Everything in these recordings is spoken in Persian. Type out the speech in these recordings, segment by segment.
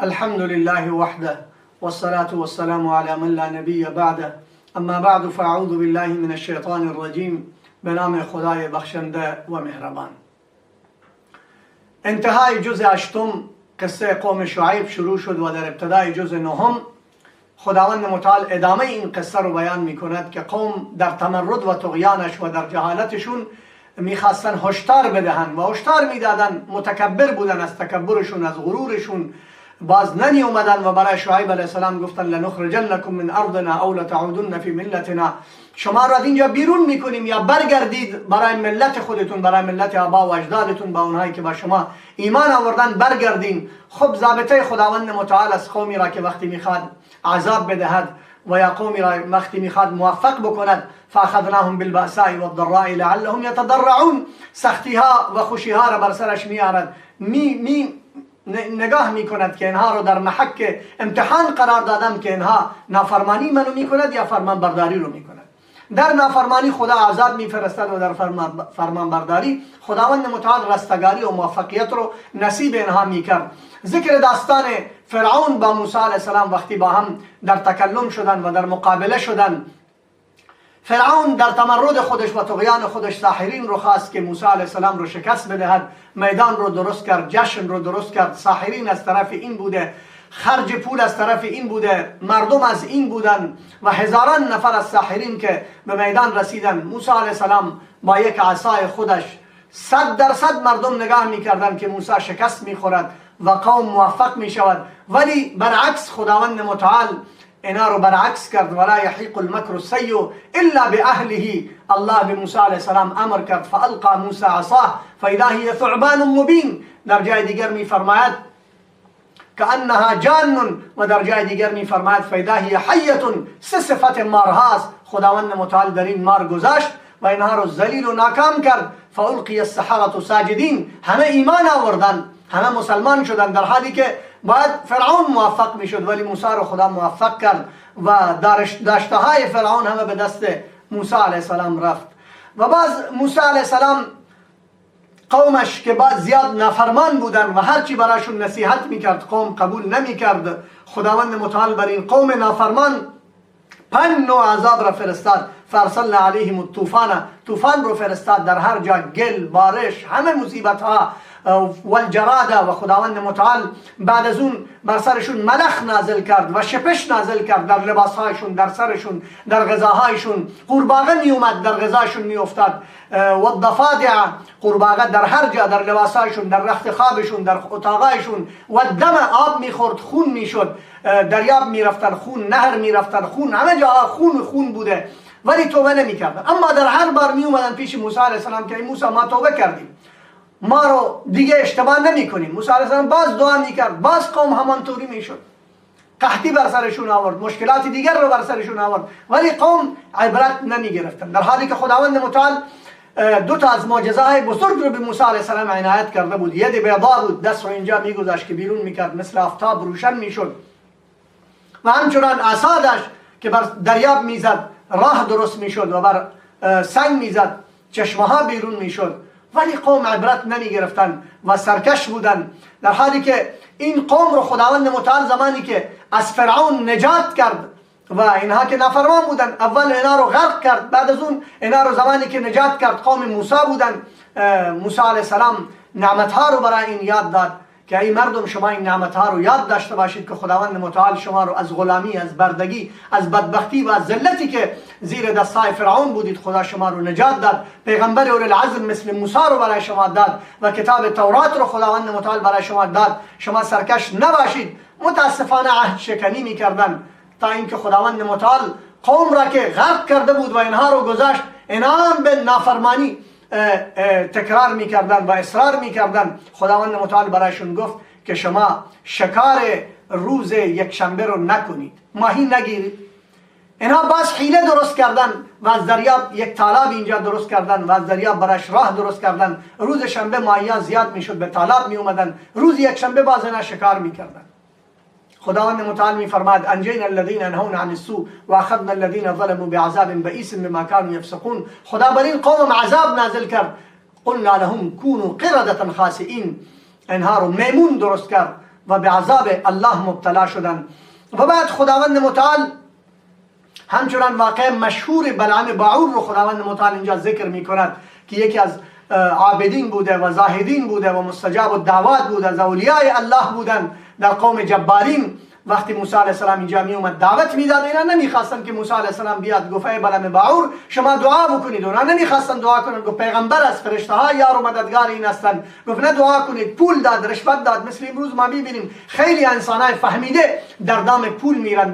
الحمد لله وحده والصلاة والسلام على من لا نبي بعده. اما بعد فاعوذ بالله من الشیطان الرجیم. به نام خدای بخشنده و مهربان. انتهای جز 8 قصه قوم شعیب شروع شد و در ابتدای جز 9 خداوند متعال ادامه این قصه رو بیان می کند که قوم در تمرد و طغیانش و در جهالتشون میخواستن هشدار بدهن و هشدار میدادن، متکبر بودن، از تکبرشون، از غرورشون باز نمی اومدن و برای شعیب علیه السلام گفتن لنخرجنکم من ارضنا او لتعودن فی ملتنا، شما را از اینجا بیرون میکنیم یا برگردید برای ملت خودتون، برای ملت آبا و اجدادتون، با اونهایی که با شما ایمان آوردن برگردین. خب ضابطه خداوند متعال از قومی را که وقتی میخواد عذاب بدهد و یا قومی را وقتی میخواد موفق بکند، فاخذناهم بالبأساء والضراء لعلهم يتضرعون، سختی ها و خوشی ها را بر سرش میارد، نگاه میکند که اینها رو در محک امتحان قرار دادم که اینها نافرمانی منو میکند یا فرمان برداری رو میکند. در نافرمانی خدا عذاب میفرستد و در فرمان برداری خداوند متعال رستگاری و موفقیت رو نصیب اینها میکرد. ذکر داستان فرعون با موسی علیه السلام وقتی با هم در تکلم شدن و در مقابله شدن، فرعون در تمرد خودش و طغیان خودش ساحرین رو خواست که موسی علیه السلام رو شکست بدهد، میدان رو درست کرد، جشن رو درست کرد، ساحرین از طرف این بوده، خرج پول از طرف این بوده، مردم از این بودن و هزاران نفر از ساحرین که به میدان رسیدن. موسی علیه السلام با یک عصای خودش 100% مردم نگاه میکردن که موسی شکست میخورد و قوم موفق میشود، ولی برعکس خداوند متعال اینا رو برعکس کرد. ولا یحیق المکر السیء الا باهله. الله به موسی علیه السلام امر کرد فالقى موسی عصاه فاذا هی ثعبان مبین. در جای دیگر میفرماید کانها جان و در جای دیگر میفرماید فاذا هی حیه. سه صفت مارهاست. خداوند متعال در این مار گذاشت و اینها رو ذلیل و ناکام کرد. فالقی السحرة ساجدین، همه ایمان آوردن، همه مسلمان شدن، در حالی که باید فرعون موفق میشد ولی موسی رو خدا موفق کرد و داشته های فرعون همه به دست موسی علیه السلام رفت. و باز موسی علیه السلام قومش که باز زیاد نافرمان بودن و هرچی براشون نصیحت میکرد قوم قبول نمیکرد، خداوند متعال بر این قوم نافرمان 5 نوع عذاب را فرستاد. فارسلنا علیهم الطوفان، طوفان رو فرستاد، در هر جا گل، بارش، همه مصیبت ها و الجراد. و خداوند متعال بعد از اون بر سرشون ملخ نازل کرد و شپش نازل کرد در لباسهایشون، در سرشون، در غذاهایشون. قورباغه می اومد در غذاشون می افتاد و الضفادع، قورباغه در هر جا، در لباسهایشون، در رخت خوابشون، در اتاقایشون. و دم، آب میخورد، خون میشد، دریاب میرفتن خون، نهر میرفتن خون، همه جا خون بوده ولی توبه نمیکردن. اما در هر بار می اومدن پیش موسی علیه السلام که موسی ما توبه کردیم، ما رو دیگه اشتباه نمی کنیم. موسی علیه السلام باز دعا میکرد، باز قوم همانطوری میشد، قحطی بر سرشون آورد، مشکلات دیگر رو بر سرشون آورد ولی قوم عبرت نمی گرفتن، در حالی که خداوند متعال 2 تا از معجزه‌های بزرگ رو به موسی علیه السلام عنایت کرده بود. ید بیضا بود، دست رو اینجا میگذاشت که بیرون میکرد، مثل آفتاب روشن میشد، و همچنان عصا داشت که بر دریاب میزد، راه درست میشد، و بر سنگ میزد، چشمه ها بیرون میشد. ولی قوم عبرت نمی گرفتن و سرکش بودن، در حالی که این قوم رو خداوند متعال زمانی که از فرعون نجات کرد و اینها که نافرمان بودن، اول اینا رو غرق کرد، بعد از اون اینا رو زمانی که نجات کرد قوم موسی بودن. موسی علیه السلام نعمتها رو برای این یاد داد که ای مردم شما این نعمتها رو یاد داشته باشید که خداوند متعال شما رو از غلامی، از بردگی، از بدبختی و از ذلتی که زیر دستای فرعون بودید خدا شما رو نجات داد. پیغمبر اولوالعزم مثل موسی رو برای شما داد و کتاب تورات رو خداوند متعال برای شما داد. شما سرکش نباشید. متاسفانه عهد شکنی میکردن تا اینکه خداوند متعال قوم را که غرق کرده بود و اینها رو گذاشت، اینها به نافرمانی تکرار میکردن و اصرار میکردن. خداوند متعال برایشون گفت که شما شکار روز یک شنبه رو نکنید، ماهی نگیرید. اینها باز حیله درست کردن و از دریاب یک تالاب اینجا درست کردن و از دریاب برایش راه درست کردن. روز شنبه ماهیان زیاد میشد، به تالاب می اومدن، روز یک شنبه باز اینا شکار میکردن. خداوند متعال میفرماد انجینا الذين ينهون عن السوء واخذنا الذين ظلموا بعذاب بئیس بما كانوا يفسقون. خدا بر این قوم عذاب نازل کرد. قلنا لهم كونوا قردة خاسئین، اینها رو میمون درست کرد و به عذاب الله مبتلا شدند. و بعد خداوند متعال همچنان واقع مشهور بلعم باعور رو خداوند متعال اینجا ذکر می کند که یکی از عابدین بوده و زاهدین بوده و مستجاب الدعوات بوده، از اولیای الله بودن در قوم جبارین. وقتی موسی علیه السلام اینجا می اومد دعوت میداد، اینا نمیخواستن که موسی علیه السلام بیاد گفت ای بلعم باعور شما دعا بکنید. اونا نمیخواستن دعا کنن، گفت پیغمبر از فرشته ها یار و مددگار این هستند. گفت نه دعا کنید. پول داد، رشوت داد. مثل امروز ما میبینیم خیلی انسانای فهمیده در دام پول میرن،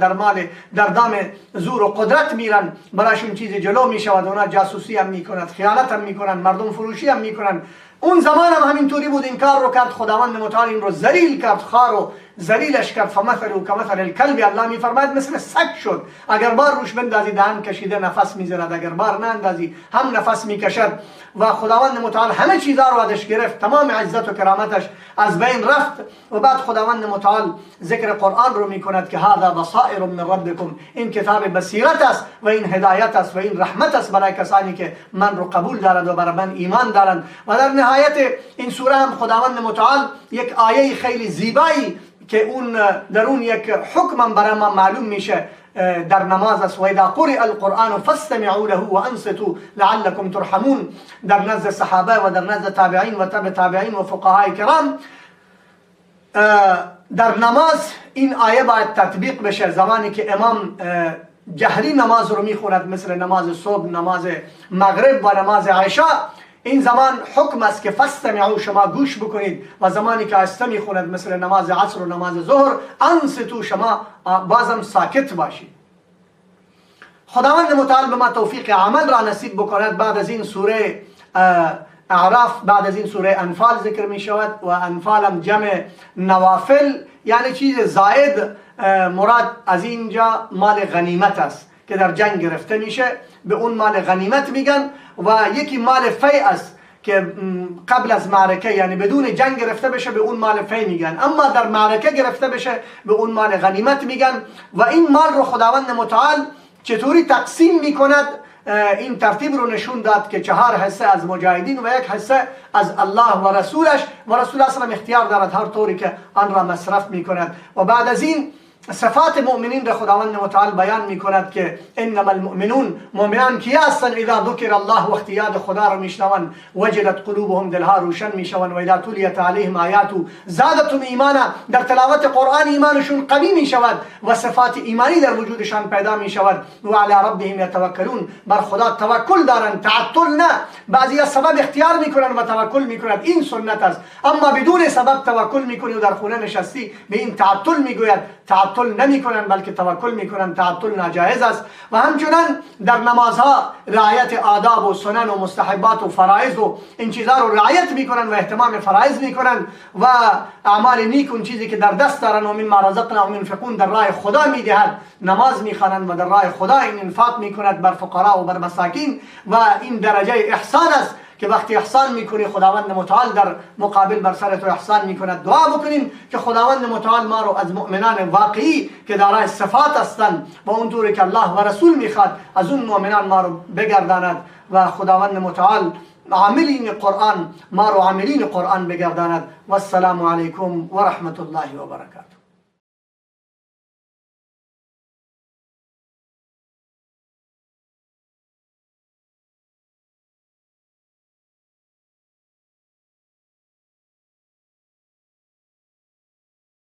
در دام زور و قدرت میرن، براشون چیز جلو میشود. اونا جاسوسی هم میکنند، خیانت هم میکنن، مردم فروشی هم میکنن. اون زمان هم همینطوری بود. این کار رو کرد خداوند متعال، این رو ذلیل کرد، خار و ذلیلش کرد. فمثله کمثل الکلب، الله میفرماید مثل سگ شد. اگر بار روش بندازی دهن کشیده نفس میزند، اگر بار نندازی هم نفس میکشد. و خداوند متعال همه چیزا رو ازش گرفت، تمام عزت و کرامتش از بین رفت. و بعد خداوند متعال ذکر قرآن رو میکند که هذا بصائر من ربکم، این کتاب بصیرت است و این هدایت است و این رحمت است برای کسانی که من رو قبول دارند و بر من ایمان دارند. و در نهایت این سوره هم خداوند متعال یک آیه خیلی زیبایی که در اون یک حکم برای ما معلوم میشه در نماز است. و اذا قرئ القرآن فاستمعوا له وانصتوا لعلكم ترحمون. در نزد صحابه و در نزد تابعین و تبع تابعین و فقهای کرام در نماز این آیه باید تطبیق بشه. زمانی که امام جهری نماز رو میخوند، مثل نماز صبح، نماز مغرب و نماز عشاء، این زمان حکم است که فاستمعوا، شما گوش بکنید. و زمانی که آهسته میخوند مثل نماز عصر و نماز ظهر، انصتوا، شما بازم ساکت باشید. خداوند متعال به ما توفیق عمل را نصیب بکند. بعد از این سوره اعراف، بعد از این سوره انفال ذکر می شود و انفال هم جمع نوافل، یعنی چیز زائد. مراد از اینجا مال غنیمت است که در جنگ گرفته میشه، به اون مال غنیمت میگن. و یکی مال فی است که قبل از معرکه، یعنی بدون جنگ گرفته بشه، به اون مال فی میگن. اما در معرکه گرفته بشه به اون مال غنیمت میگن. و این مال رو خداوند متعال چطوری تقسیم میکند، این ترتیب رو نشون داد که 4 حصه از مجاهدین و 1 حصه از الله و رسولش، و رسول اصلا اختیار دارد هر طوری که آن را مصرف میکند. و بعد از این صفات مؤمنین را خداوند متعال بیان میکند که انما المؤمنون، مؤمنان کیا هستند؟ اذا ذکر الله، وقتی یاد خدا را میشنوند، وجلت قلوبهم، دلها روشن میشوند، و اذا تلیت علیهم آیاته زادتهم ایمانا، در تلاوت قرآن ایمانشون قوی میشود و صفات ایمانی در وجودشان پیدا میشود. و علی ربهم یتوکلون، بر خدا توکل دارند، تعطل نه. بعضی از سبب اختیار میکنند و توکل میکنند، این سنت است. اما بدون سبب توکل میکنی و در خونه نشستی، به این تعطل میگوید. تعطل نمی کنند بلکه توکل می کنند. تعطل ناجایز است. و همچنان در نمازها رعایت آداب و سنن و مستحبات و فرائض و این چیزها رو رعایت می کنند و اهتمام فرائض می کنند. و اعمال نیک، اون چیزی که در دست دارند، و مما رزقناهم ينفقون، در راه خدا می دهند، نماز می خوانند و در راه خدا این انفاق می کند بر فقرا و بر مساکین. و این درجه احسان است که وقتی احسان میکنی خداوند متعال در مقابل بر سر تو احسان میکند. دعا بکنیم که خداوند متعال ما رو از مؤمنان واقعی که دارای صفات هستند و اونطوری که الله و رسول میخواد، از اون مؤمنان ما رو بگرداند. و خداوند متعال عاملین قرآن ما رو عاملین قرآن بگرداند. و السلام علیکم و رحمت الله و برکاته.